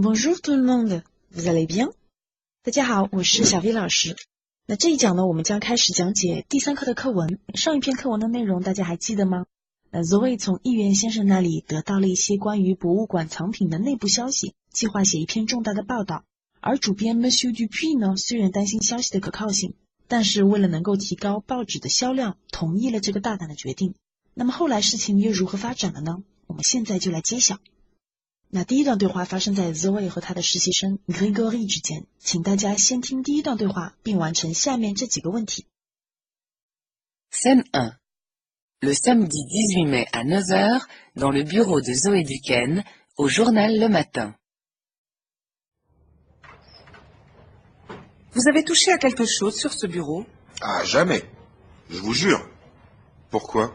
Bonjour tout le monde, vous allez bien? 大家好，我是小 V 老师。那这一讲呢，我们将开始讲解第3课的课文。上一篇课文的内容大家还记得吗？Zoe 从议员先生那里得到了一些关于博物馆藏品的内部消息，计划写一篇重大的报道。而主编 Monsieur Dupuis 呢，虽然担心消息的可靠性，但是为了能够提高报纸的销量，同意了这个大胆的决定。那么后来事情又如何发展了呢？我们现在就来揭晓。那第一段对话发生在 Zoe 和他的实习生 Grégory 之间，请大家先听第一段对话，并完成下面这几个问题。Scène 1. Le samedi 18 mai à 9 h, dans le bureau de Zoé Duquesne, au journal Le Matin. Vous avez touché à quelque chose sur ce bureau? Ah, jamais. Je vous jure. Pourquoi?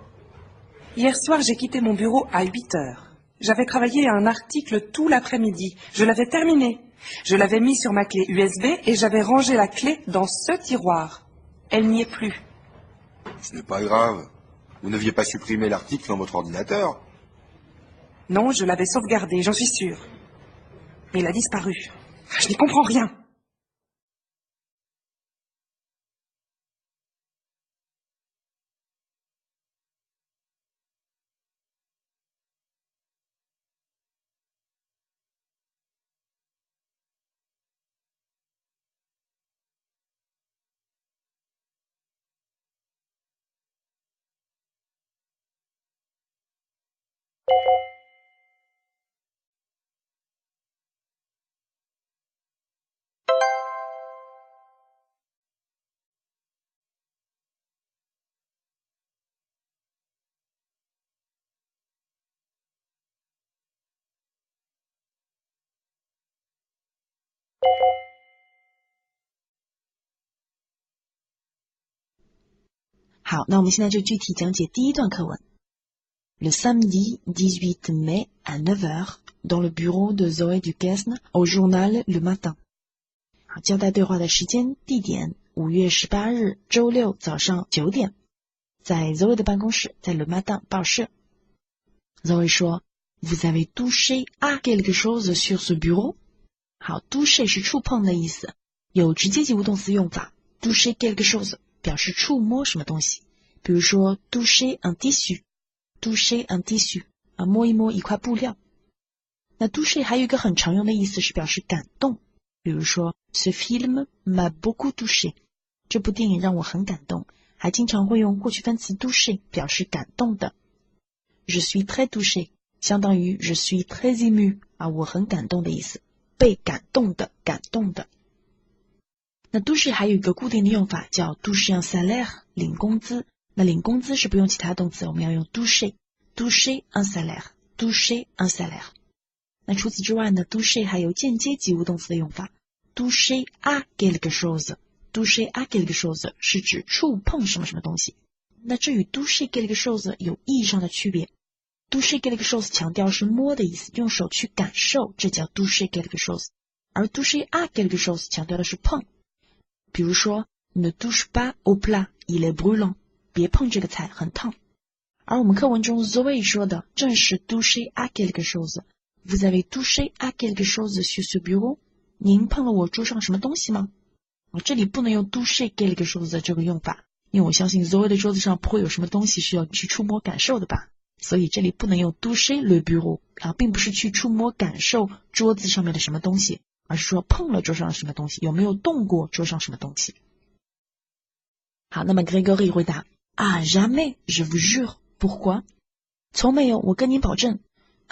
Hier soir, j'ai quitté mon bureau à 8 heures. J'avais travaillé à un article tout l'après-midi. Je l'avais terminé. Je l'avais mis sur ma clé USB et j'avais rangé la clé dans ce tiroir. Elle n'y est plus. Ce n'est pas grave. Vous n'aviez pas supprimé l'article dans votre ordinateur? Non, je l'avais sauvegardé, j'en suis sûre. Mais il a disparu. Je n'y comprends rien.好，那我们现在就具体讲解第一段课文。Le samedi 18 mai à 9 h, dans le bureau de Zoé Duquesne, au journal Le Matin。好，交代对话的时间、地点，5月18日周六早上9点，在 Zoé 的办公室，在 Le Matin 报社。Zoé 说 Vous avez touché à quelque chose sur ce bureau？ 好 toucher 是触碰的意思，有直接及物动词用法 toucher quelque chose 表示触摸什么东西，比如说 toucher un tissu， toucher un tissu 摸一摸一块布料。那 toucher 还有一个很常用的意思是表示感动，比如说 Ce film m'a beaucoup touché， 这部电影让我很感动，还经常会用过去分词 toucher 表示感动的。Je suis très touché 相当于 Je suis très ému 我很感动的意思，被感动的，感动的。那 toucher 还有一个固定的用法叫 toucher un salaire， 领工资。那领工资是不用其他动词，我们要用 toucher un salaire， toucher un salaire。 那除此之外呢， toucher 还有间接及物动词的用法 toucher à quelque chose， toucher à quelque chose 是指触碰什么什么东西。那这与 toucher quelque chose 有意义上的区别。toucher quelque chose 强调是摸的意思，用手去感受，这叫 toucher quelque chose。 而 toucher à quelque chose 强调的是碰，比如说 ne touche pas au plat, il est brûlant， 别碰这个菜，很烫。而我们课文中 Zoe 说的正是 toucher à quelque chose。 Vous avez touché à quelque chose sur ce bureau？ 您碰了我桌上什么东西吗？这里不能用 toucher quelque chose 这个用法，因为我相信 Zoe 的桌子上不会有什么东西需要去触摸感受的吧，所以这里不能用 toucher le bureau， 并不是去触摸感受桌子上面的什么东西，而是说碰了桌上的什么东西，有没有动过桌上什么东西。好，那么 Grégory 回答 Ah, jamais, je vous jure, pourquoi？ 从没有，我跟您保证。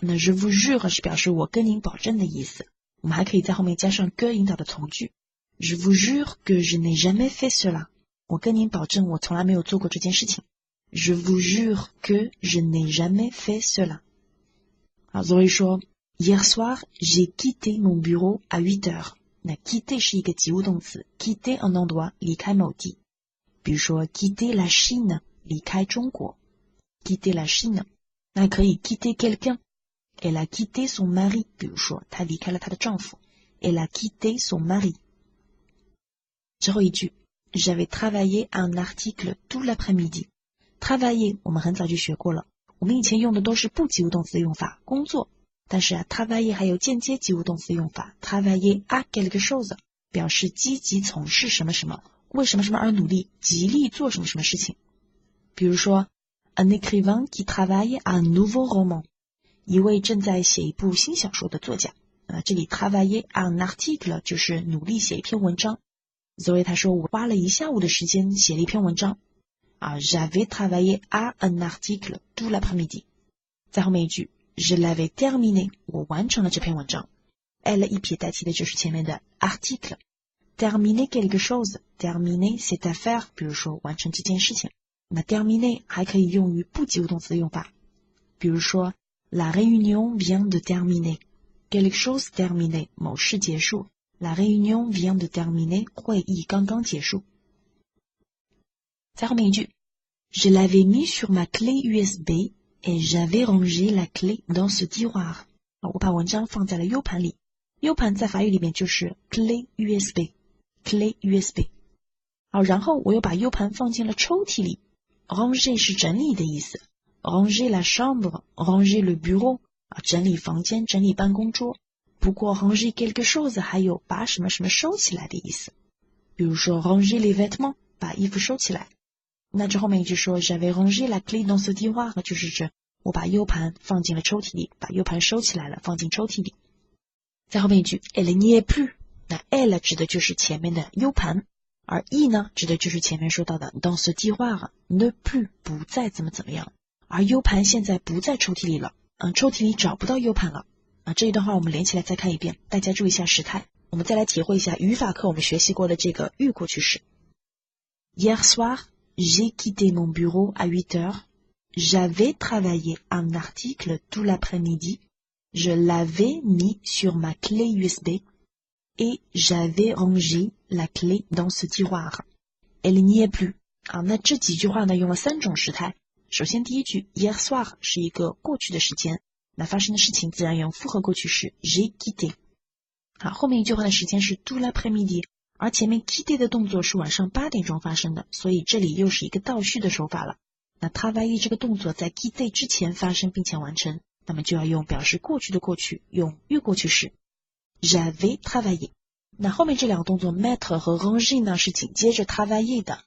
那 je vous jure 是表示我跟您保证的意思，我们还可以在后面加上 que 引导的从句 Je vous jure que je n'ai jamais fait cela， 我跟您保证我从来没有做过这件事情。Je vous jure que je n'ai jamais fait cela。 好， Zoe 说 Hier soir, j'ai quitté mon bureau à 8 heures。 那 quitter 是一个及物动词， quitter un endroit 离开某地，比如说 quitter la Chine 离开中国， quitter la Chine。 那可以 quitter quelqu'un，Elle a quitté son mari， 比如说她离开了她的丈夫 Elle a quitté son mari。 之后一句 J'avais travaillé un article tout l'après-midi。 Travailler 我们很早就学过了，我们以前用的都是不及物动词的用法，工作。但是travailler 还有间接及物动词的用法 travailler à quelque chose 表示积极从事什么什么，为什么什么而努力，极力做什么什么事情。比如说 un écrivain qui travaille à un nouveau roman 一位正在写一部新小说的作家。这里 travailler à un article 就是努力写一篇文章。Zoé 他说我花了一下午的时间写了一篇文章。J'avais travaillé à un article tout l'après-midi。在后面一句 Je l'avais terminé 我完成了这篇文章。Elle 一撇代替的就是前面的 article。Terminer quelque chose terminer c'est à faire 比如说完成这件事情。那 terminer 还可以用于不及物动词的用法。比如说 La réunion vient de terminer quelque chose terminé 某事结束。La réunion vient de terminer 会议刚刚结束。在后面一句 Je l'avais mis sur ma clé USB et j'avais rangé la clé dans ce tiroir 我把文章放在了 U 盘里。U 盘在法语里面就是 clé USB clé USB 好，然后我又把 U 盘放进了抽屉里。ranger 是整理的意思。ranger la chambre ranger le bureau 整理房间整理办公桌。不过 ranger quelque chose 还有把什么什么收起来的意思。比如说 ranger les vêtements 把衣服收起来。那这后面一句说 J'avais rangé la clé dans ce tiroir 就是指我把 U 盘放进了抽屉里，把 U 盘收起来了，放进抽屉里。在后面一句 Elle n'y est plus 那 Elle 指的就是前面的 U 盘，而 E 呢指的就是前面说到的 dans ce tiroir ne plus 不再怎么怎么样，而 U 盘现在不在抽屉里了，抽屉里找不到 U 盘了。这一段话我们连起来再看一遍，大家注意一下时态。我们再来体会一下语法课我们学习过的这个预过去式。Hier soir j'ai quitté mon bureau à 8 heures. J'avais travaillé un article tout l'après-midi. Je l'avais mis sur ma clé USB et j'avais rangé la clé dans ce tiroir. Elle n'y est plus. 那这几句话呢用了3种时态。首先第一句 Hier soir 是一个过去的时间，那发生的事情自然用复合过去式 j'ai quitté。好，后面一句话的时间是 tout l'après-midi。而前面 quitter 的动作是晚上8点钟发生的，所以这里又是一个倒叙的手法了。那 travailler 这个动作在 quitter 之前发生并且完成，那么就要用表示过去的过去，用预过去式 J'avais travaillé。那后面这两个动作 mettre 和 ranger 呢是紧接着 travailler 的，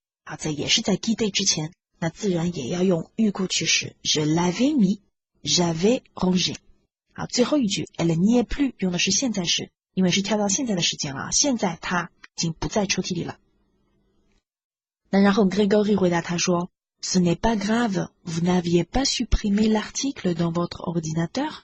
也是在 quitter 之前，那自然也要用预过去式 Je l'avais mis, j'avais rangé。最后一句 Elle n'y est plus 用的是现在时，因为是跳到现在的时间了，现在它已经不在抽屉里了。那然后 Grégory 回答他说 Ce n'est pas grave, vous n'aviez pas supprimé l'article dans votre ordinateur?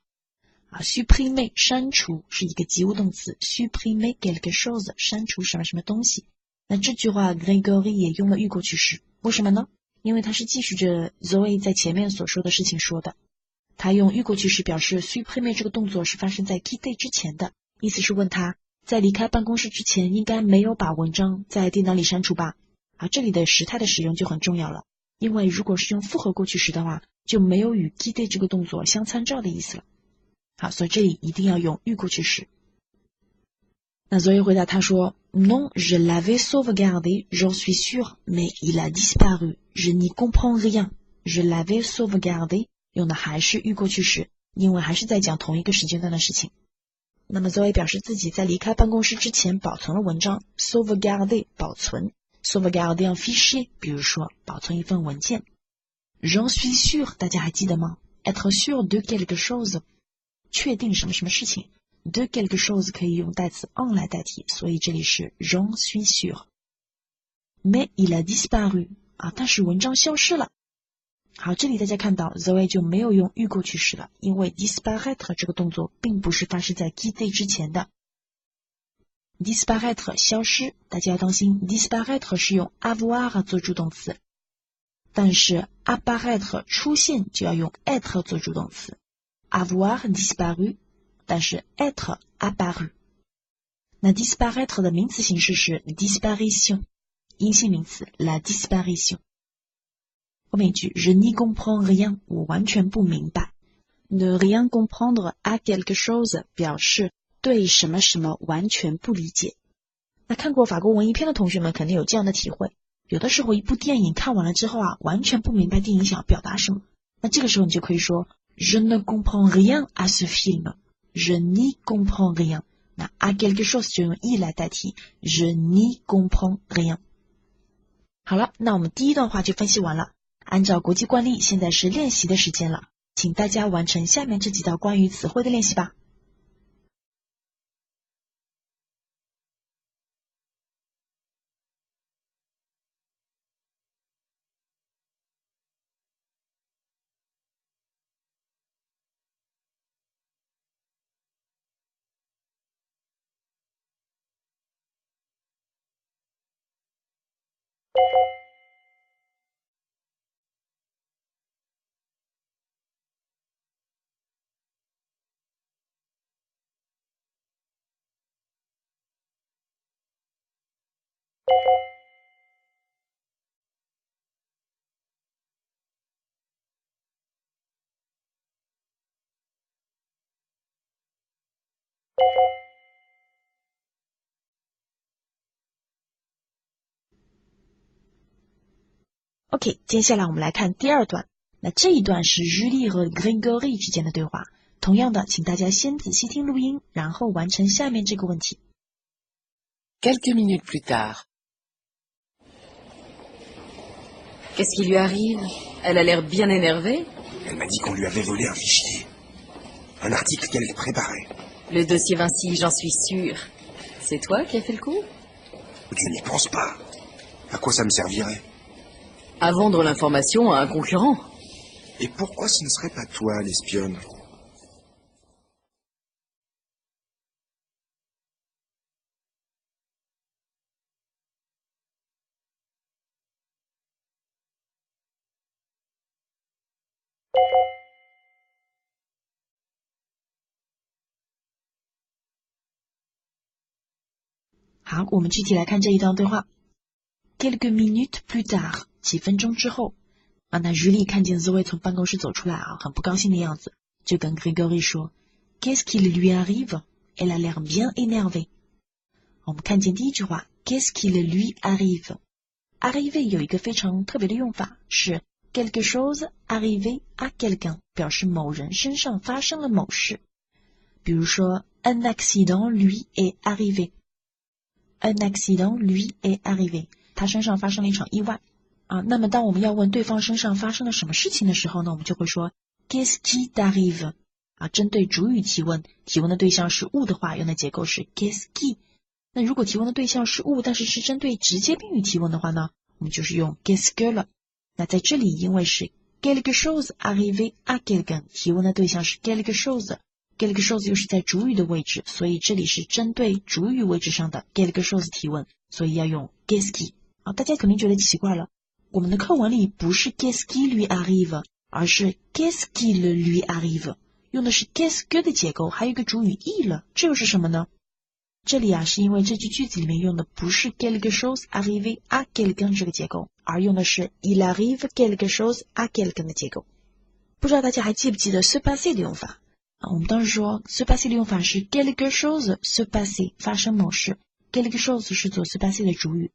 Supprimer 删除是一个及物动词 supprimer quelque chose 删除什么什么东西。那这句话 Grégory 也用了预过去式，为什么呢？因为他是继续着 Zoe 在前面所说的事情说的。他用预过去式表示 supprimer 这个动作是发生在 quitter 之前的，意思是问他在离开办公室之前应该没有把文章在电脑里删除吧。这里的时态的使用就很重要了，因为如果是用复合过去时的话，就没有与 quitter 这个动作相参照的意思了。好，所以这里一定要用预过去式。那所以回答他说 Non, je l'avais sauvegardé, j'en suis sûr, mais il a disparu. Je n'y comprends rien. Je l'avais sauvegardé 用的还是预过去式，因为还是在讲同一个时间段的事情。那么 Zoe 表示自己在离开办公室之前保存了文章 sauvegarder 保存 sauvegarder un fichier 比如说保存一份文件。J'en suis sûr 大家还记得吗？ Être sûr de quelque chose 确定什么什么事情 de quelque chose 可以用代词 en 来代替，所以这里是 j'en suis sûr。 Mais il a disparu 但是文章消失了。好，这里大家看到 Zoe 就没有用预过去式了，因为 disparaître 这个动作并不是发生在 quitter 之前的。disparaître 消失，大家要当心 disparaître 是用 avoir 做助动词，但是 apparaître 出现就要用 être 做助动词。avoir disparu 但是 être apparu。 那 disparaître 的名词形式是 disparition， 阴性名词 la disparition。后面一句 Je n'y comprends rien 我完全不明白。 Ne rien comprendre à quelque chose 表示对什么什么完全不理解。那看过法国文艺片的同学们肯定有这样的体会，有的时候一部电影看完了之后完全不明白电影想要表达什么，那这个时候你就可以说 Je ne comprends rien à ce film， je n'y comprends rien。那 à quelque chose 就用 y 来代替 je n'y comprends rien。好了，那我们第一段话就分析完了。按照国际惯例，现在是练习的时间了，请大家完成下面这几道关于词汇的练习吧。OK， 接下来我们来看第二段。那这一段是 Julie 和 Grégory 之间的对话。同样的，请大家先仔细听录音，然后完成下面这个问题。Quelques minutes plus tard. Qu'est-ce qui lui arrive? Elle a l'air bien énervée. Elle m'a dit qu'on lui avait volé un fichier. Un article qu'elle préparait. Le dossier Vinci, j'en suis sûre. C'est toi qui as fait le coup? Tu n'y penses pas. À quoi ça me servirait? À vendre l'information à un concurrent. Et pourquoi ce ne serait pas toi, l'espionne?好，我们具体来看这一段对话。Quelques minutes plus tard， 几分钟之后，那 Julie 看见 Zoé 从办公室走出来很不高兴的样子，就跟 Grégory 说 Qu'est-ce qu'il lui arrive? Elle a l'air bien énervée。我们看见第一句话 Qu'est-ce qu'il lui arrive? Arriver 有一个非常特别的用法，是 quelque chose arrivé à quelqu'un， 表示某人身上发生了某事。比如说 Un accident lui est arrivé。Un accident lui est arrivé， 他身上发生了一场意外那么当我们要问对方身上发生了什么事情的时候呢，我们就会说 Qu'est-ce qui t'arrive？ 针对主语提问，提问的对象是物的话，用的结构是 Qu'est-ce qui？ 那如果提问的对象是物，但是是针对直接宾语提问的话呢，我们就是用 Qu'est-ce que 了。那在这里因为是 quelque chose arrivé à quelqu'un， 提问的对象是 quelque chose。quelque chose 又是在主语的位置，所以这里是针对主语位置上的 quelque chose 提问，所以要用 qu'est-ce qui。大家肯定觉得奇怪了，我们的课文里不是 qu'est-ce qui lui arrive， 而是 qu'est-ce qu'il lui arrive， 用的是 qu'est-ce que 的结构，还有一个主语 il 了，这又是什么呢？这里是因为这句句子里面用的不是 quelque chose arrivé à quelqu'un 这个结构，而用的是 il arrive quelque chose à quelqu'un 的结构。不知道大家还记不记得 se passer 的用法？我们当时说 se passer 的用法是 quelque chose se passer， 发生某事， quelque chose 是做 se passer 的主语。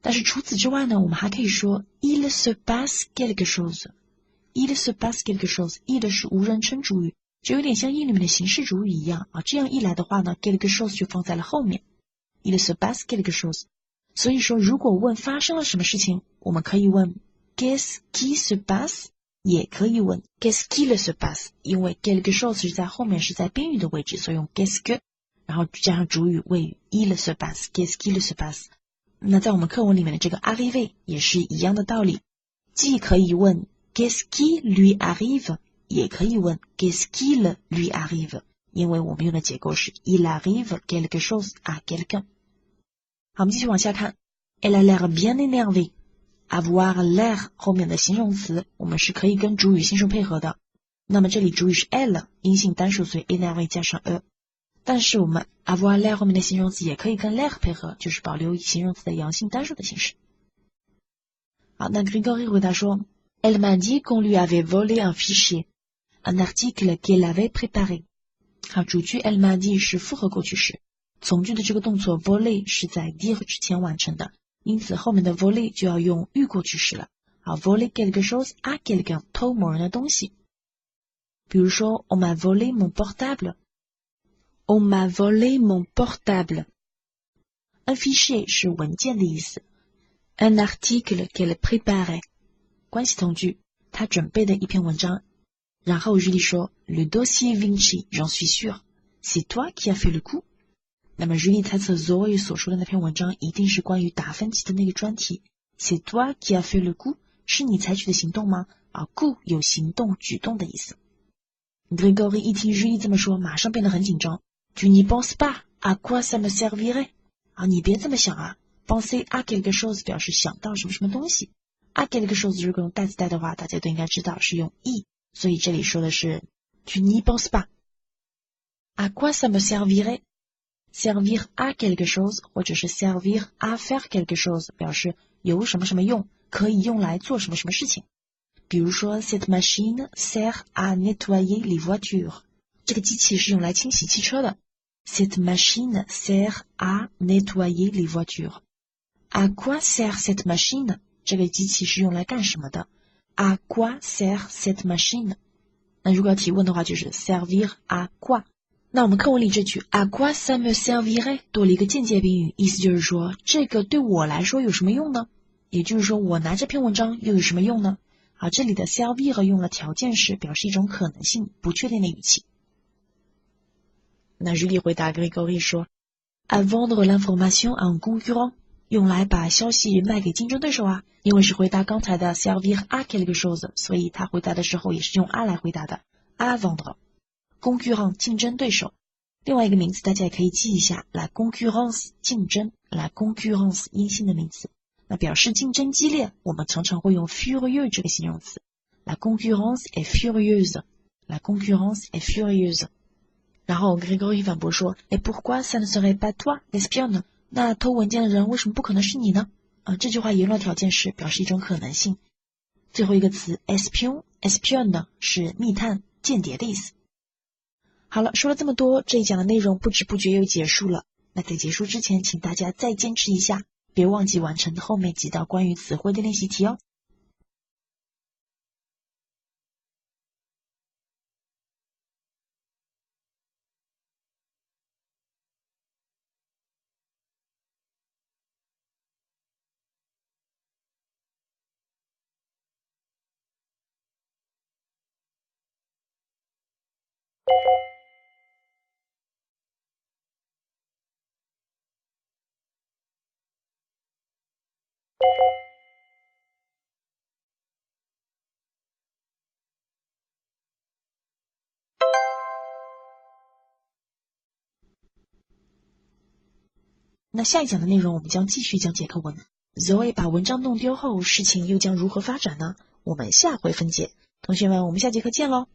但是除此之外呢，我们还可以说 il se passe quelque chose。il se passe quelque chose，il 是无人称主语，就有点像英语里面的形式主语一样这样一来的话呢 quelque chose 就放在了后面 il se passe quelque chose。 所以说如果问发生了什么事情，我们可以问 qu'est-ce qui se passe， 也可以问 qu'est-ce qu'il se passe， 因为 quelque chose 是在后面，是在宾语的位置，所以用 qu'est-ce que， 然后加上主语谓语 il se passe qu'est-ce qu'il se passe。 那在我们课文里面的这个 arriver 也是一样的道理，既可以问 qu'est-ce qui lui arrive， 也可以问 qu'est-ce qu'il lui arrive， 因为我们用的结构是 il arrive quelque chose à quelqu'un。 好，我们继续往下看 Elle a l'air bien énervée。avoir l'air 后面的形容词我们是可以跟主语心数配合的，那么这里主语是 elle， 阴性单数，所以 énervé 加上 e。 但是我们 avoir l'air 后面的形容词也可以跟 l'air 配合，就是保留形容词的阳性单数的形式。好，那 Grégory 回答说 Elle m'a dit qu'on lui avait volé un fichier, un article qu'elle avait préparé。 好，主句 Elle m'a dit 是复合过去式，从句的这个动作 voler 是在 dire 之前完成的，因此后面的 voler 就要用预过去式了。好 voler quelque chose à quelqu'un， 偷某人的东西。比如说 On m'a volé mon portable， On m'a volé mon portable. Un fichier 是文件的意思。Un article qu'elle préparait. 关系从句，他准备的一篇文章。然后日历说 Le dossier Vinci, j'en suis sûr. C'est toi qui as fait le coup? 那么日历猜测 Zoe 所说的那篇文章一定是关于达芬奇的那个专题。C'est toi qui as fait le coup? 是你采取的行动吗？coup 有行动、举动的意思。Grégory 一听日历这么说，马上变得很紧张。Tu n'y penses pas? À quoi ça me servirait? 你别这么想啊。Penser à quelque chose 表示想到什么什么东西。à quelque chose 如果用代词代的话，大家都应该知道是用 e， 所以这里说的是 Tu n'y penses pas? À quoi ça me servirait? Servir à quelque chose 或者是 servir à faire quelque chose 表示有什么什么用，可以用来做什么什么事情。比如说 Cette machine sert à nettoyer les voitures. 这个机器是用来清洗汽车的。Cette machine sert à nettoyer les voitures. À quoi sert cette machine? 这个机器是用来干什么的？ À quoi sert cette machine? 那如果要提问的话，就是 servir à quoi。那我们课文里这句 À quoi ça me servirait 多了一个间接宾语，意思就是说这个对我来说有什么用呢？也就是说我拿这篇文章又有什么用呢？这里的 servir 用了条件式，表示一种可能性、不确定的语气。那日历回答 Grégory 说 À vendre l'information à un concurrent 用来把消息卖给竞争对手啊，因为是回答刚才的 servir à quelque chose， 所以他回答的时候也是用 à 来回答的。À vendre concurrent 竞争对手。另外一个名词大家也可以记一下 la concurrence 竞争 la concurrence 阴性的名词。那表示竞争激烈，我们常常会用 furieux 这个形容词。La concurrence est furieuse. La concurrence est furieuse. 然后 Grégory 反驳说 Et pourquoi ça ne serait pas toi, l'espionne? 那偷文件的人为什么不可能是你呢？这句话沿用条件式，表示一种可能性。最后一个词 espion espion 呢是密探、间谍的意思。好了，说了这么多，这一讲的内容不知不觉又结束了。那在结束之前，请大家再坚持一下，别忘记完成后面几道关于词汇的练习题哦。那下一讲的内容我们将继续讲解课文。Zoe 把文章弄丢后，事情又将如何发展呢？我们下回分解。同学们，我们下节课见喽！